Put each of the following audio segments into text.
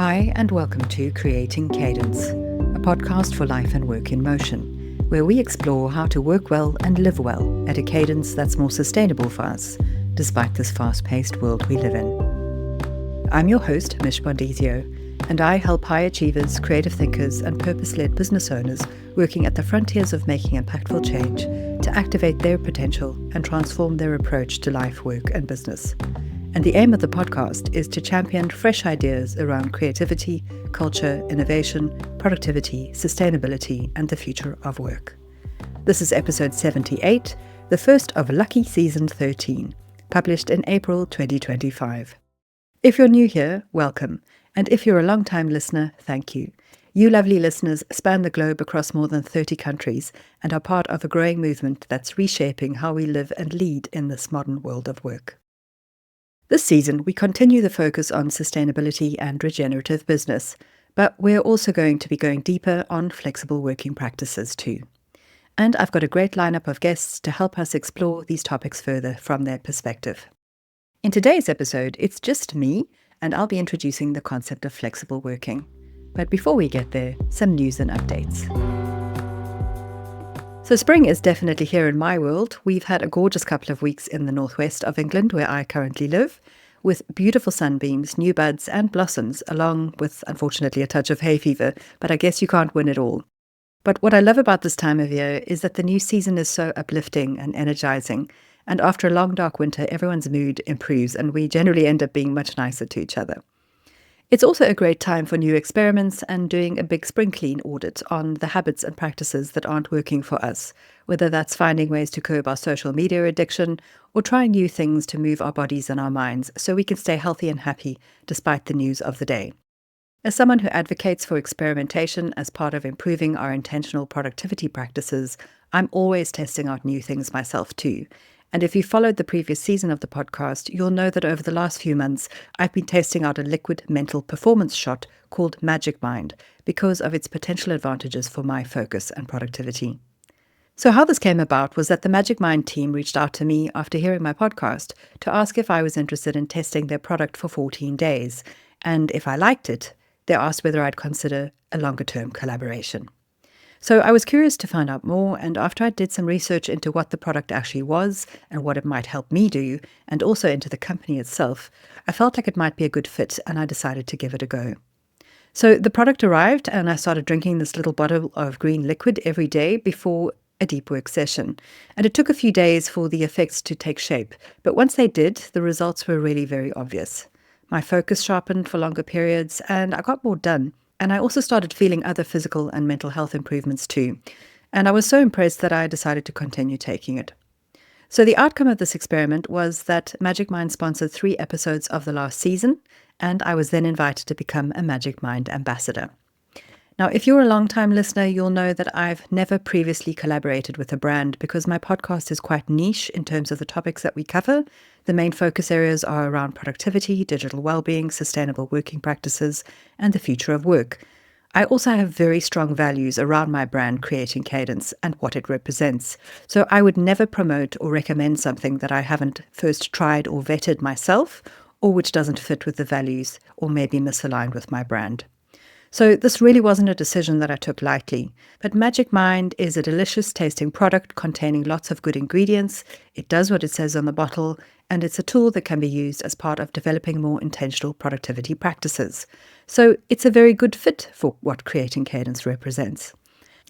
Hi, and welcome to Creating Cadence, a podcast for life and work in motion, where we explore how to work well and live well at a cadence that's more sustainable for us, despite this fast-paced world we live in. I'm your host, Mich Bondesio, and I help high achievers, creative thinkers, and purpose-led business owners working at the frontiers of making impactful change to activate their potential and transform their approach to life, work, and business. And the aim of the podcast is to champion fresh ideas around creativity, culture, innovation, productivity, sustainability, and the future of work. This is episode 78, the first of Lucky Season 13, published in April 2025. If you're new here, welcome. And if you're a long-time listener, thank you. You lovely listeners span the globe across more than 30 countries and are part of a growing movement that's reshaping how we live and lead in this modern world of work. This season, we continue the focus on sustainability and regenerative business, but we're also going to be going deeper on flexible working practices too. And I've got a great lineup of guests to help us explore these topics further from their perspective. In today's episode, it's just me, and I'll be introducing the concept of flexible working. But before we get there, some news and updates. So spring is definitely here in my world. We've had a gorgeous couple of weeks in the northwest of England, where I currently live, with beautiful sunbeams, new buds and blossoms, along with, unfortunately, a touch of hay fever, but I guess you can't win it all. But what I love about this time of year is that the new season is so uplifting and energizing, and after a long dark winter, everyone's mood improves and we generally end up being much nicer to each other. It's also a great time for new experiments and doing a big spring clean audit on the habits and practices that aren't working for us, whether that's finding ways to curb our social media addiction or trying new things to move our bodies and our minds so we can stay healthy and happy despite the news of the day. As someone who advocates for experimentation as part of improving our intentional productivity practices, I'm always testing out new things myself too. And if you followed the previous season of the podcast, you'll know that over the last few months, I've been testing out a liquid mental performance shot called Magic Mind because of its potential advantages for my focus and productivity. So how this came about was that the Magic Mind team reached out to me after hearing my podcast to ask if I was interested in testing their product for 14 days. And if I liked it, they asked whether I'd consider a longer-term collaboration. So I was curious to find out more, and after I did some research into what the product actually was and what it might help me do, and also into the company itself, I felt like it might be a good fit, and I decided to give it a go. So the product arrived, and I started drinking this little bottle of green liquid every day before a deep work session. And it took a few days for the effects to take shape, but once they did, the results were really very obvious. My focus sharpened for longer periods, and I got more done. And I also started feeling other physical and mental health improvements too. And I was so impressed that I decided to continue taking it. So the outcome of this experiment was that Magic Mind sponsored 3 episodes of the last season, and I was then invited to become a Magic Mind ambassador. Now, if you're a long-time listener, you'll know that I've never previously collaborated with a brand because my podcast is quite niche in terms of the topics that we cover. The main focus areas are around productivity, digital well-being, sustainable working practices, and the future of work. I also have very strong values around my brand, Creating Cadence, and what it represents. So I would never promote or recommend something that I haven't first tried or vetted myself, or which doesn't fit with the values or maybe misaligned with my brand. So this really wasn't a decision that I took lightly, but Magic Mind is a delicious tasting product containing lots of good ingredients. It does what it says on the bottle, and it's a tool that can be used as part of developing more intentional productivity practices. So it's a very good fit for what Creating Cadence represents.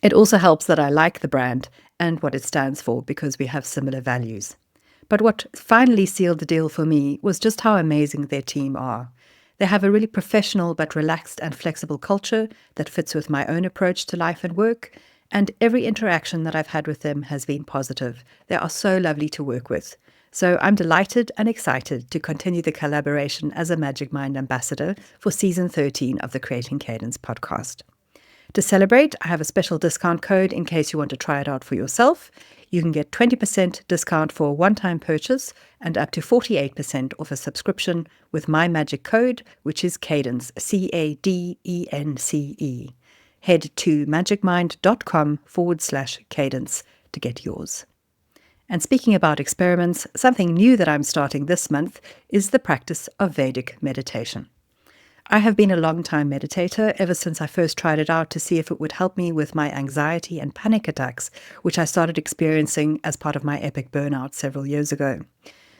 It also helps that I like the brand and what it stands for because we have similar values. But what finally sealed the deal for me was just how amazing their team are. They have a really professional but relaxed and flexible culture that fits with my own approach to life and work, and every interaction that I've had with them has been positive. They are so lovely to work with. So I'm delighted and excited to continue the collaboration as a Magic Mind ambassador for season 13 of the Creating Cadence podcast. To celebrate, I have a special discount code in case you want to try it out for yourself. You can get 20% discount for a one-time purchase and up to 48% off a subscription with my magic code, which is Cadence, CADENCE. Head to magicmind.com/cadence to get yours. And speaking about experiments, something new that I'm starting this month is the practice of Vedic meditation. I have been a long-time meditator ever since I first tried it out to see if it would help me with my anxiety and panic attacks, which I started experiencing as part of my epic burnout several years ago.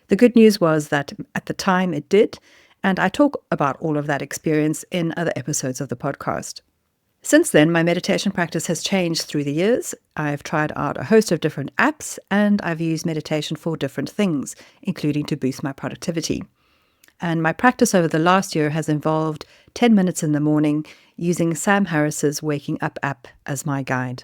The good news was that at the time it did, and I talk about all of that experience in other episodes of the podcast. Since then, my meditation practice has changed through the years. I've tried out a host of different apps, and I've used meditation for different things, including to boost my productivity. And my practice over the last year has involved 10 minutes in the morning using Sam Harris's Waking Up app as my guide.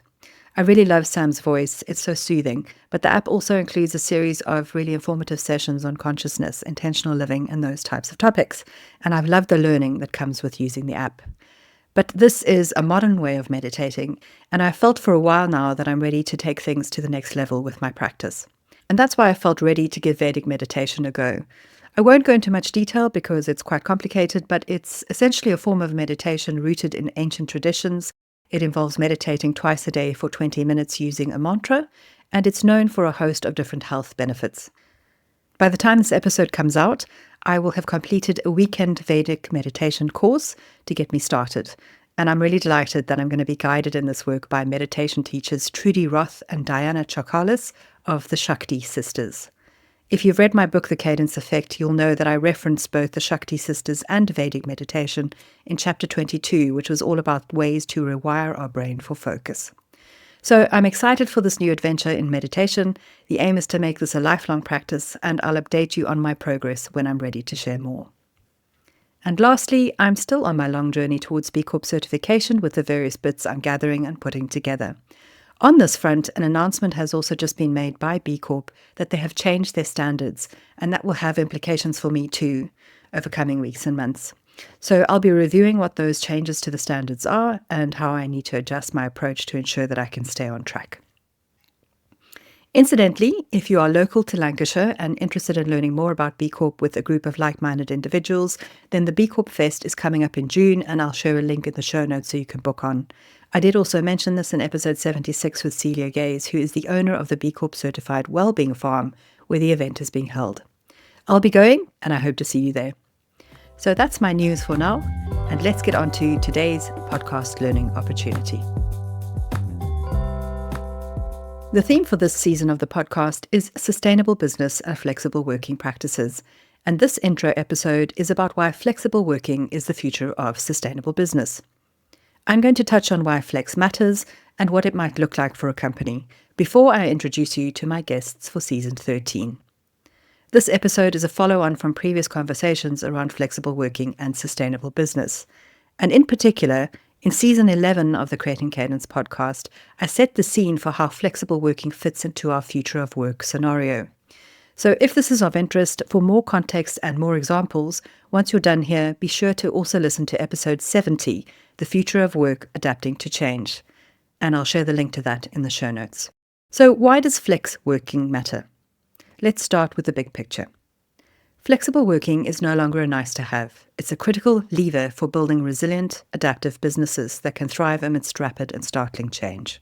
I really love Sam's voice. It's so soothing. But the app also includes a series of really informative sessions on consciousness, intentional living, and those types of topics. And I've loved the learning that comes with using the app. But this is a modern way of meditating, and I felt for a while now that I'm ready to take things to the next level with my practice. And that's why I felt ready to give Vedic meditation a go. I won't go into much detail because it's quite complicated, but it's essentially a form of meditation rooted in ancient traditions. It involves meditating twice a day for 20 minutes using a mantra, and it's known for a host of different health benefits. By the time this episode comes out, I will have completed a weekend Vedic meditation course to get me started. And I'm really delighted that I'm going to be guided in this work by meditation teachers Trudy Roth and Diana Chokalis of the Shakti Sisters. If you've read my book, The Cadence Effect, you'll know that I referenced both the Shakti Sisters and Vedic meditation in chapter 22, which was all about ways to rewire our brain for focus. So I'm excited for this new adventure in meditation. The aim is to make this a lifelong practice, and I'll update you on my progress when I'm ready to share more. And lastly, I'm still on my long journey towards B Corp certification with the various bits I'm gathering and putting together. On this front, an announcement has also just been made by B Corp that they have changed their standards, and that will have implications for me too over coming weeks and months. So I'll be reviewing what those changes to the standards are and how I need to adjust my approach to ensure that I can stay on track. Incidentally, if you are local to Lancashire and interested in learning more about B Corp with a group of like-minded individuals, then the B Corp Fest is coming up in June, and I'll share a link in the show notes so you can book on. I did also mention this in episode 76 with Celia Gaze, who is the owner of the B Corp certified Wellbeing Farm, where the event is being held. I'll be going, and I hope to see you there. So that's my news for now, and let's get on to today's podcast learning opportunity. The theme for this season of the podcast is sustainable business and flexible working practices, and this intro episode is about why flexible working is the future of sustainable business. I'm going to touch on why flex matters and what it might look like for a company before I introduce you to my guests for season 13. This episode is a follow-on from previous conversations around flexible working and sustainable business. And in particular, in season 11 of the Creating Cadence podcast, I set the scene for how flexible working fits into our future of work scenario. So if this is of interest, for more context and more examples, once you're done here, be sure to also listen to episode 70, The Future of Work Adapting to Change. And I'll share the link to that in the show notes. So why does flex working matter? Let's start with the big picture. Flexible working is no longer a nice to have. It's a critical lever for building resilient, adaptive businesses that can thrive amidst rapid and startling change.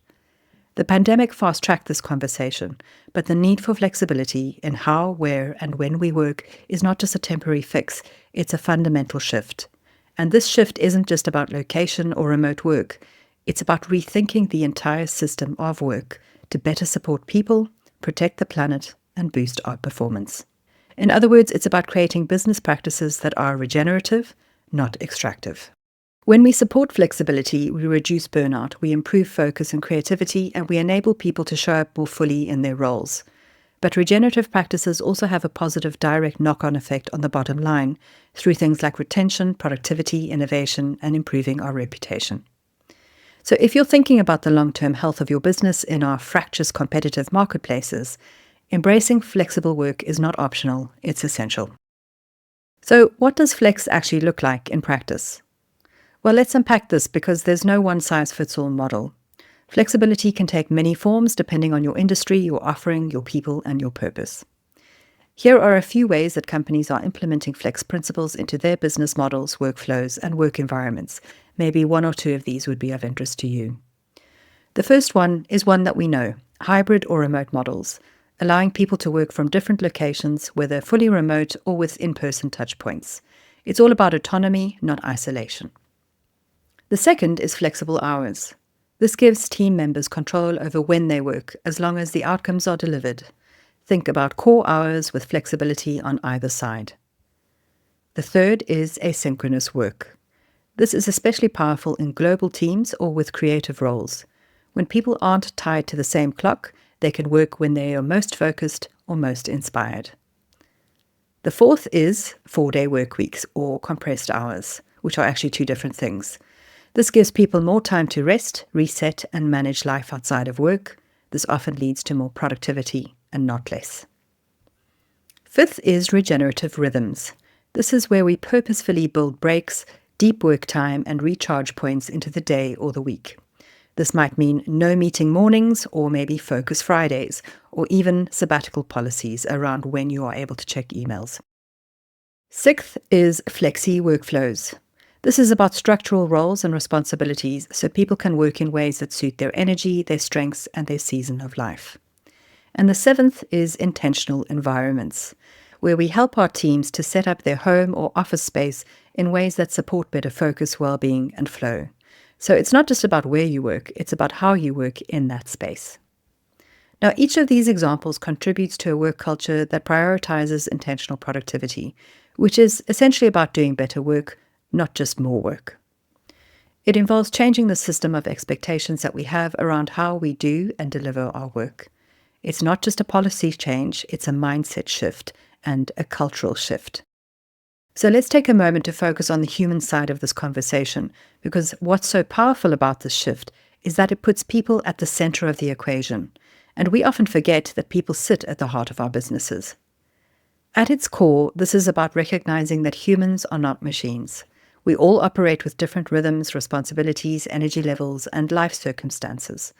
The pandemic fast-tracked this conversation, but the need for flexibility in how, where, and when we work is not just a temporary fix, it's a fundamental shift. And this shift isn't just about location or remote work. It's about rethinking the entire system of work to better support people, protect the planet, and boost our performance. In other words, it's about creating business practices that are regenerative, not extractive. When we support flexibility, we reduce burnout, we improve focus and creativity, and we enable people to show up more fully in their roles. But regenerative practices also have a positive direct knock-on effect on the bottom line through things like retention, productivity, innovation, and improving our reputation. So if you're thinking about the long-term health of your business in our fractious competitive marketplaces, embracing flexible work is not optional, it's essential. So what does flex actually look like in practice? Well, let's unpack this because there's no one-size-fits-all model. Flexibility can take many forms depending on your industry, your offering, your people, and your purpose. Here are a few ways that companies are implementing flex principles into their business models, workflows, and work environments. Maybe one or two of these would be of interest to you. The first one is one that we know, hybrid or remote models, allowing people to work from different locations, whether fully remote or with in-person touchpoints. It's all about autonomy, not isolation. The second is flexible hours. This gives team members control over when they work, as long as the outcomes are delivered. Think about core hours with flexibility on either side. The third is asynchronous work. This is especially powerful in global teams or with creative roles. When people aren't tied to the same clock, they can work when they are most focused or most inspired. The fourth is 4-day work weeks or compressed hours, which are actually two different things. This gives people more time to rest, reset, and manage life outside of work. This often leads to more productivity and not less. Fifth is regenerative rhythms. This is where we purposefully build breaks, deep work time, and recharge points into the day or the week. This might mean no meeting mornings, or maybe focus Fridays, or even sabbatical policies around when you are able to check emails. Sixth is Flexi workflows. This is about structural roles and responsibilities so people can work in ways that suit their energy, their strengths, and their season of life. And the seventh is intentional environments, where we help our teams to set up their home or office space in ways that support better focus, well-being, and flow. So it's not just about where you work, it's about how you work in that space. Now, each of these examples contributes to a work culture that prioritizes intentional productivity, which is essentially about doing better work, not just more work. It involves changing the system of expectations that we have around how we do and deliver our work. It's not just a policy change, it's a mindset shift and a cultural shift. So let's take a moment to focus on the human side of this conversation, because what's so powerful about this shift is that it puts people at the center of the equation, and we often forget that people sit at the heart of our businesses. At its core, this is about recognizing that humans are not machines. We all operate with different rhythms, responsibilities, energy levels, and life circumstances.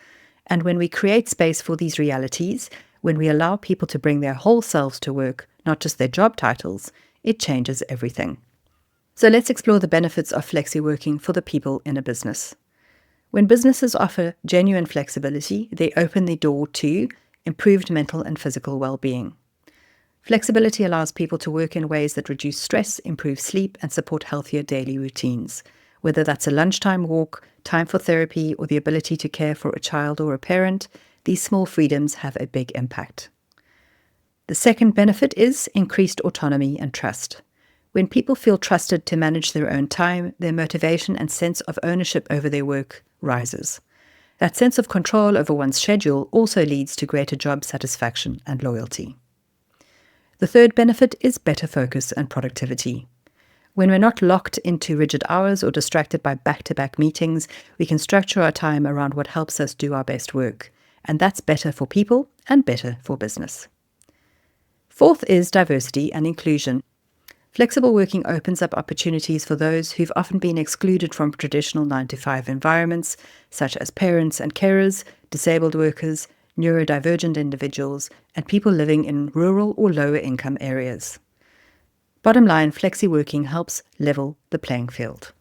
And when we create space for these realities, when we allow people to bring their whole selves to work, not just their job titles, it changes everything. So let's explore the benefits of flexi working for the people in a business. When businesses offer genuine flexibility, they open the door to improved mental and physical well-being. Flexibility allows people to work in ways that reduce stress, improve sleep, and support healthier daily routines. Whether that's a lunchtime walk, time for therapy, or the ability to care for a child or a parent, these small freedoms have a big impact. The second benefit is increased autonomy and trust. When people feel trusted to manage their own time, their motivation and sense of ownership over their work rises. That sense of control over one's schedule also leads to greater job satisfaction and loyalty. The third benefit is better focus and productivity. When we're not locked into rigid hours or distracted by back-to-back meetings, we can structure our time around what helps us do our best work. And that's better for people and better for business. Fourth is diversity and inclusion. Flexible working opens up opportunities for those who've often been excluded from traditional 9-to-5 environments, such as parents and carers, disabled workers, neurodivergent individuals, and people living in rural or lower income areas. Bottom line, flexi working helps level the playing field.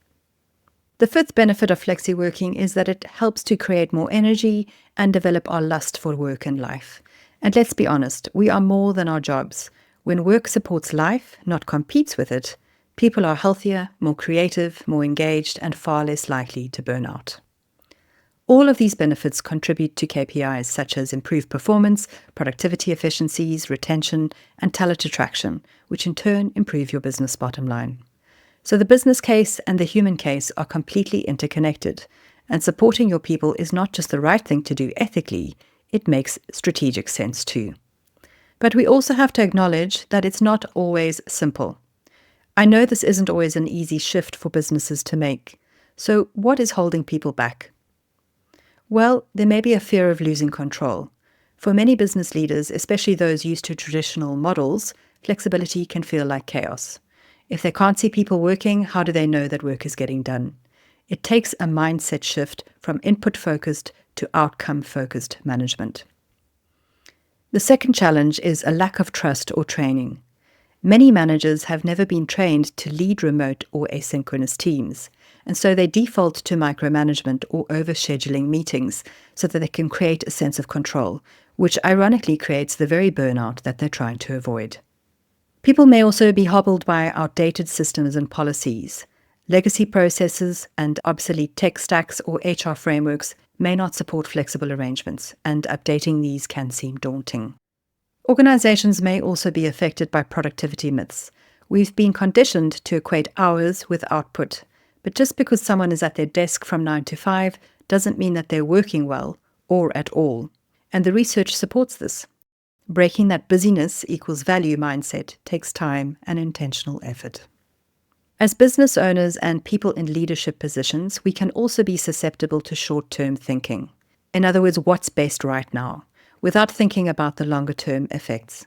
The fifth benefit of flexi working is that it helps to create more energy and develop our lust for work and life. And let's be honest, we are more than our jobs. When work supports life, not competes with it, people are healthier, more creative, more engaged, and far less likely to burn out. All of these benefits contribute to KPIs such as improved performance, productivity efficiencies, retention, and talent attraction, which in turn improve your business bottom line. So the business case and the human case are completely interconnected, and supporting your people is not just the right thing to do ethically, it makes strategic sense too. But we also have to acknowledge that it's not always simple. I know this isn't always an easy shift for businesses to make. So what is holding people back? Well, there may be a fear of losing control. For many business leaders, especially those used to traditional models, flexibility can feel like chaos. If they can't see people working, how do they know that work is getting done? It takes a mindset shift from input-focused to outcome-focused management. The second challenge is a lack of trust or training. Many managers have never been trained to lead remote or asynchronous teams, and so they default to micromanagement or overscheduling meetings so that they can create a sense of control, which ironically creates the very burnout that they're trying to avoid. People may also be hobbled by outdated systems and policies. Legacy processes and obsolete tech stacks or HR frameworks may not support flexible arrangements, and updating these can seem daunting. Organizations may also be affected by productivity myths. We've been conditioned to equate hours with output, but just because someone is at their desk from 9 to 5 doesn't mean that they're working well or at all. And the research supports this. Breaking that busyness equals value mindset takes time and intentional effort. As business owners and people in leadership positions, we can also be susceptible to short-term thinking. In other words, what's best right now, without thinking about the longer-term effects.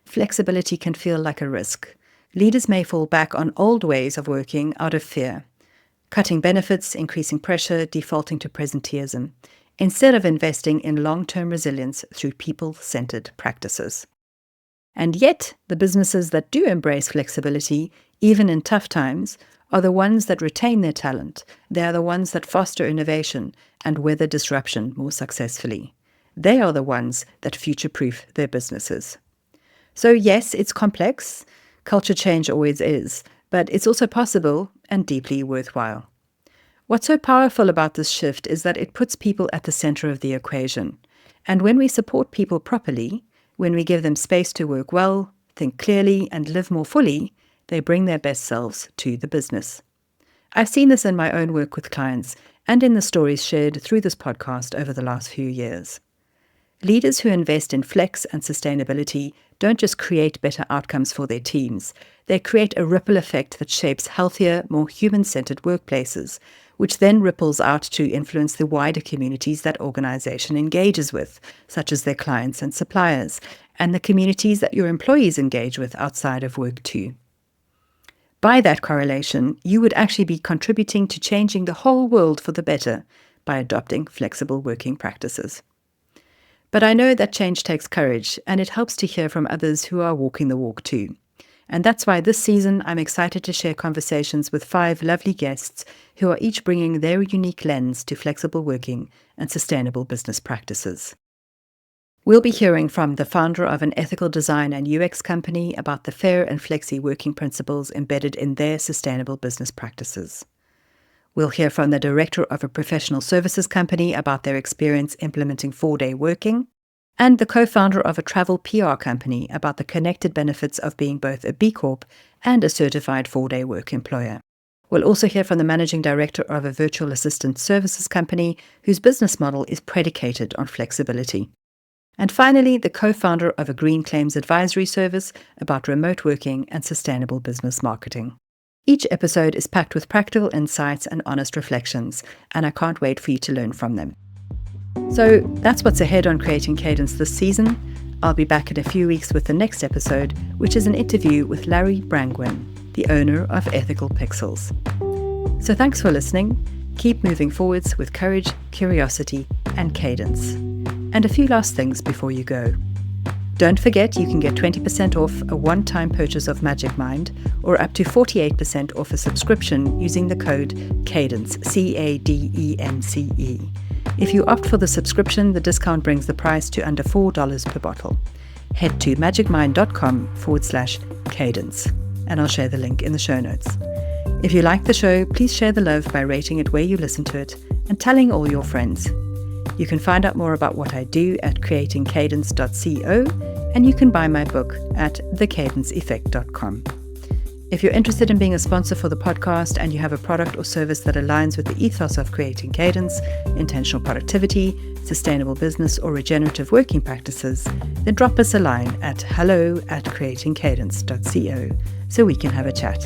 Flexibility can feel like a risk. Leaders may fall back on old ways of working out of fear, cutting benefits, increasing pressure, defaulting to presenteeism, instead of investing in long-term resilience through people-centered practices. And yet, the businesses that do embrace flexibility, even in tough times, are the ones that retain their talent. They are the ones that foster innovation and weather disruption more successfully. They are the ones that future-proof their businesses. So yes, it's complex. Culture change always is, but it's also possible and deeply worthwhile. What's so powerful about this shift is that it puts people at the center of the equation. And when we support people properly, when we give them space to work well, think clearly, and live more fully, they bring their best selves to the business. I've seen this in my own work with clients and in the stories shared through this podcast over the last few years. Leaders who invest in flex and sustainability don't just create better outcomes for their teams, they create a ripple effect that shapes healthier, more human-centered workplaces, which then ripples out to influence the wider communities that organization engages with, such as their clients and suppliers, and the communities that your employees engage with outside of work too. By that correlation, you would actually be contributing to changing the whole world for the better by adopting flexible working practices. But I know that change takes courage, and it helps to hear from others who are walking the walk too. And that's why this season I'm excited to share conversations with 5 lovely guests who are each bringing their unique lens to flexible working and sustainable business practices. We'll be hearing from the founder of an ethical design and UX company about the fair and flexi working principles embedded in their sustainable business practices. We'll hear from the director of a professional services company about their experience implementing 4-day working, and the co-founder of a travel PR company about the connected benefits of being both a B Corp and a certified 4-day work employer. We'll also hear from the managing director of a virtual assistant services company whose business model is predicated on flexibility. And finally, the co-founder of a green claims advisory service about remote working and sustainable business marketing. Each episode is packed with practical insights and honest reflections, and I can't wait for you to learn from them. So that's what's ahead on Creating Cadence this season. I'll be back in a few weeks with the next episode, which is an interview with Larry Brangwyn, the owner of Ethical Pixels. So thanks for listening. Keep moving forwards with courage, curiosity, and cadence. And a few last things before you go. Don't forget you can get 20% off a one-time purchase of Magic Mind or up to 48% off a subscription using the code CADENCE, CADENCE. If you opt for the subscription, the discount brings the price to under $4 per bottle. Head to magicmind.com/cadence, and I'll share the link in the show notes. If you like the show, please share the love by rating it where you listen to it and telling all your friends. You can find out more about what I do at creatingcadence.co, and you can buy my book at thecadenceeffect.com. If you're interested in being a sponsor for the podcast and you have a product or service that aligns with the ethos of Creating Cadence, intentional productivity, sustainable business, or regenerative working practices, then drop us a line at hello@creatingcadence.co so we can have a chat.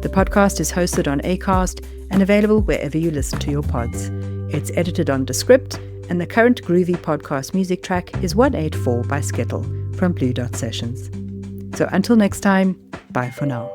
The podcast is hosted on Acast and available wherever you listen to your pods. It's edited on Descript, and the current groovy podcast music track is 184 by Skittle from Blue Dot Sessions. So until next time, bye for now.